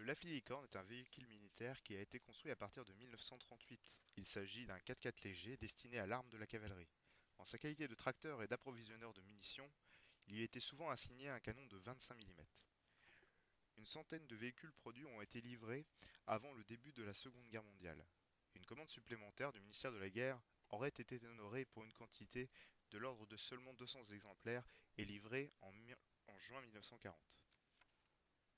Le Lafley Licorne est un véhicule militaire qui a été construit à partir de 1938. Il s'agit d'un 4x4 léger destiné à l'arme de la cavalerie. En sa qualité de tracteur et d'approvisionneur de munitions, il y était souvent assigné un canon de 25 mm. Une centaine de véhicules produits ont été livrés avant le début de la Seconde Guerre mondiale. Une commande supplémentaire du ministère de la Guerre aurait été honorée pour une quantité de l'ordre de seulement 200 exemplaires et livrée en juin 1940.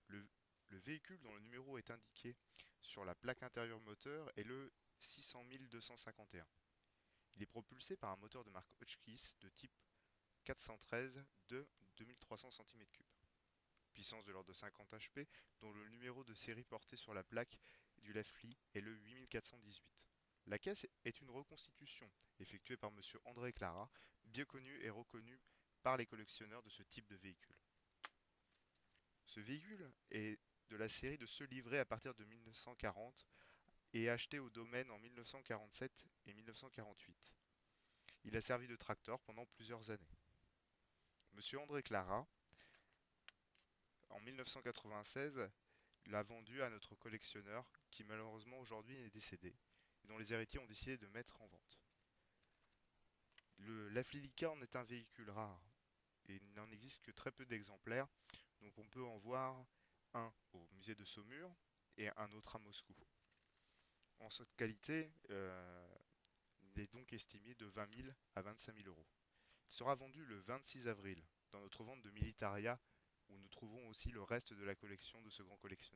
Le, le véhicule dont le numéro est indiqué sur la plaque intérieure moteur est le 600 251. Il est propulsé par un moteur de marque Hotchkiss de type 413 de 2300 cm3. Puissance de l'ordre de 50 HP, dont le numéro de série porté sur la plaque du Lafley est le 8418. La caisse est une reconstitution effectuée par monsieur André Clara, bien connu et reconnu par les collectionneurs de ce type de véhicule. Ce véhicule est de la série de ceux livrés à partir de 1940 et achetés au domaine en 1947 et 1948. Il a servi de tracteur pendant plusieurs années. Monsieur André Clara, en 1996, l'a vendu à notre collectionneur qui malheureusement aujourd'hui est décédé et dont les héritiers ont décidé de mettre en vente. Le Lafley Licorne est un véhicule rare et il n'en existe que très peu d'exemplaires, donc on peut en voir un au musée de Saumur et un autre à Moscou. En cette qualité, il est donc estimé de 20 000 à 25 000 euros. Il sera vendu le 26 avril dans notre vente de Militaria où nous trouvons aussi le reste de la collection de ce grand collectionneur.